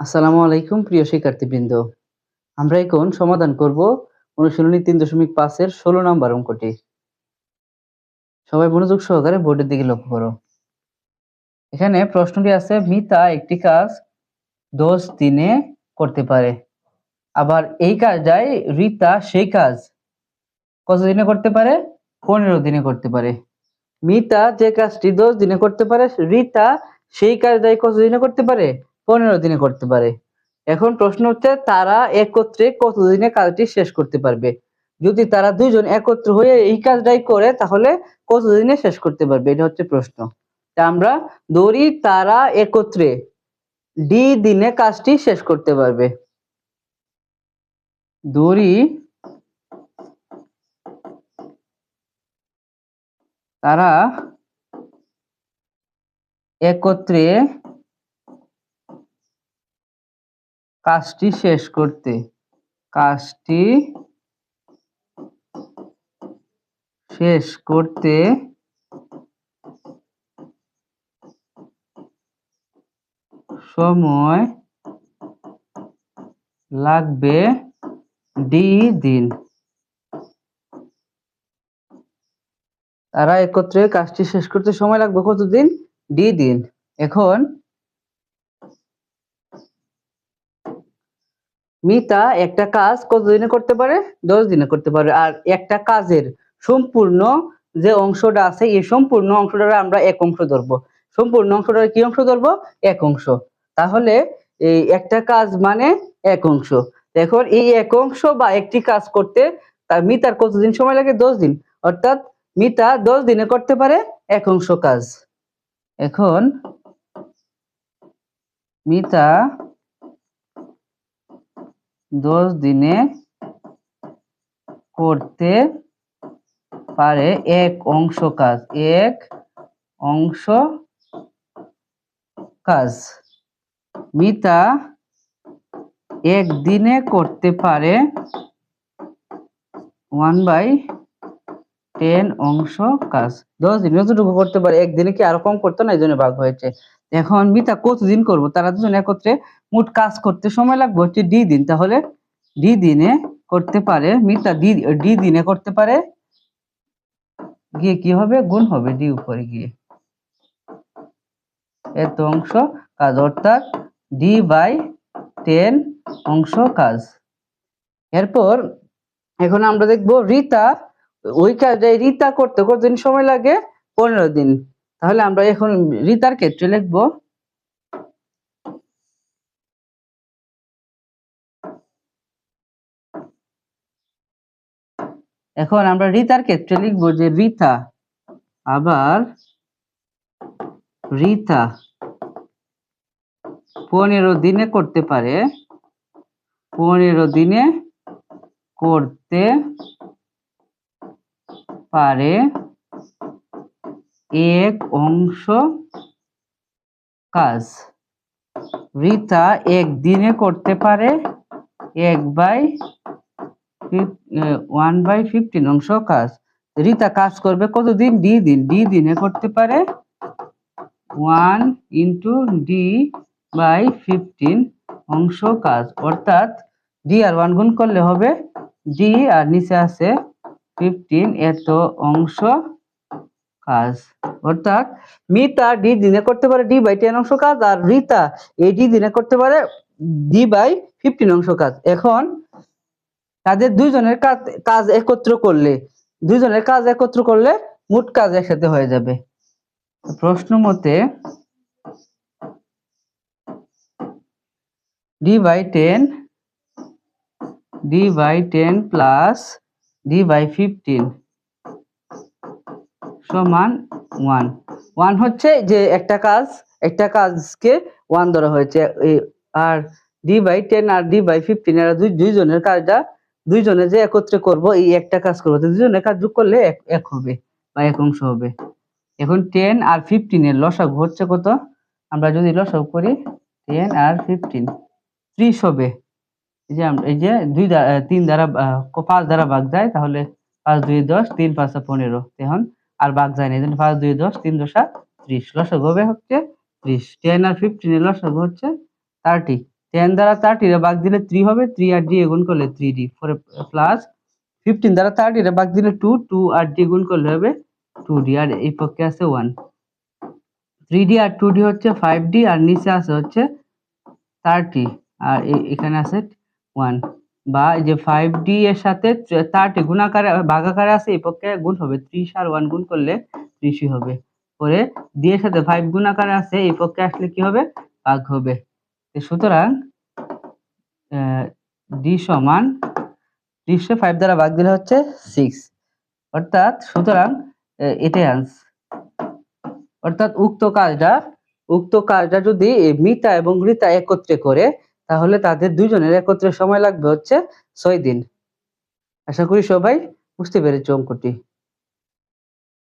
আসসালামু আলাইকুম প্রিয় শিক্ষার্থীবৃন্দ। আমরা এখন সমাধান করব অনুশীলনী 3.5 এর 16 নম্বর অঙ্কটি। সবাই মনোযোগ সহকারে বোর্ডের দিকে লক্ষ্য করো। এখানে প্রশ্নটি আছে মিতা একটি কাজ 10 দিনে করতে পারে। আবার এই কাজটাই রিতা সেই কাজ কত দিনে করতে পারে? 15 দিনে করতে পারে। মিতা যে কাজটি 10 দিনে করতে পারে, রিতা সেই কাজটাই কত দিনে করতে পারে? 15 দিনে করতে পারে। এখন প্রশ্ন হচ্ছে তারা একত্রে কতদিনে কাজটি শেষ করতে পারবে। যদি তারা দুইজন একত্র হয়ে এই কাজটাই করে তাহলে কতদিনে শেষ করতে পারবে, এটা হচ্ছে প্রশ্ন। তা আমরা ধরি তারা একত্রে ডি দিনে কাজটি শেষ করতে পারবে। ধরি তারা একত্রে কাজটি শেষ করতে সময় লাগবে ডি দিন। তারা একত্রে কাজটি শেষ করতে সময় লাগবে কতদিন? ডি দিন। এখন মিতা একটা কাজ কতদিনে করতে পারে? 10 দিনে করতে পারে। আর একটা কাজের সম্পূর্ণ যে অংশটা আছে এই সম্পূর্ণ অংশটারে আমরা এক অংশ ধরবো। সম্পূর্ণ অংশটারে কি অংশ ধরবো? এক অংশ। তাহলে এই একটা কাজ মানে এক অংশ। এখন এই এক অংশ বা একটি কাজ করতে তার মিতার কতদিন সময় লাগে? 10 দিন। অর্থাৎ মিতা 10 দিনে করতে পারে এক অংশ কাজ। এখন মিতা 10 দিনে করতে পারে এক অংশ কাজ। মিতা একদিনে করতে পারে 1/10 অংশ কাজ। 10 দিনে যতটুকু করতে পারে একদিনে কি আরো কম করতো না, এই জন্য ভাগ হয়েছে। এখন মিতা কতদিন করবো? তারা দুজন একত্রে মোট কাজ করতে সময় লাগবে হচ্ছে ডি দিন। তাহলে ডি দিনে করতে পারে, মিতা ডি দিনে করতে পারে, গিয়ে কি হবে? গুণ হবে ডি উপরে গিয়ে এত অংশ কাজ, অর্থাৎ d/10 অংশ কাজ। এরপর এখন আমরা দেখবো রিতা ওই কাজটাই রিতা করতে কতদিন সময় লাগে? 15 দিন। তাহলে আমরা এখন রিতার ক্ষেত্রে লিখবো যে রিতা 15 দিনে করতে পারে এক অংশ কাজ। রিতা একদিনে করতে পারে 1/15 অংশ কাজ। রিতা কাজ করবে কতদিন? ডি দিন। ডি দিনে করতে পারে 1 × d/15 অংশ কাজ, অর্থাৎ ডি আর 1 গুণ করলে হবে ডি আর নিচে আছে 15 এত অংশ কাজ। অর্থাৎ মিতা ডি দিনে করতে পারে d/10 অংশ কাজ, আর রিতা এই ডি দিনে করতে পারে d/15 অংশ কাজ। এখন তাদের দুইজনের কাজ একত্র করলে মোট কাজ একসাথে হয়ে যাবে। প্রশ্ন মতে d/10 প্লাস d/15 সমান 1। 1 হচ্ছে যে একটা কাজকে 1 ধরা হয়েছে, আর d/10 আর d/15 এরা দুইজনের কাজটা দুইজনে যে একত্রে করব, এই একটা কাজ করবো, দুইজনের কাজ যোগ করলে এক হবে বা এক অংশ হবে। এখন 10 আর 15 এর লসাগু হচ্ছে কত? আমরা যদি লসাগু করি 10 আর 15 30 হবে। এই যে 3 দ্বারা 5 দ্বারা ভাগ যায়, তাহলে 5 2 10, 3 5 15। এখন আর ভাগ যায় না, এই জন্য 5 2 10, 3 10 30। লসাগু হবে হচ্ছে 30। 10 আর 15 এর লসাগু হচ্ছে 30। 10 দ্বারা 30 রে ভাগ দিলে 3 হবে, 3 আর d গুণ করলে 3d, পরে প্লাস 15 দ্বারা 30 রে ভাগ দিলে 2, 2 আর d গুণ করলে হবে 2d, আর এই পক্ষে আছে 1। 3d আর 2d হচ্ছে 5d, আর নিচে আছে হচ্ছে 30, আর এখানে আছে 1, বা এই যে 5d এর সাথে 30 গুণাকারে ভাগাকারে আছে, এই পক্ষে গুণ হবে, 30 আর 1 গুণ করলে 30 হবে। পরে d এর সাথে 5 গুণাকারে আছে, এই পক্ষে আসলে কি হবে, ভাগ হবে। সুতরাং d সমান 30 5 দ্বারা ভাগ দিলে হচ্ছে 6, অর্থাৎ সুতরাং এটাই আনসার। অর্থাৎ উক্ত কাজটা যদি মিতা এবং রিতা একত্রে করে, তাহলে তাদের দুইজনের একত্রে সময় লাগবে হচ্ছে 6 দিন। আশা করি সবাই বুঝতে পেরেছো অঙ্কটি।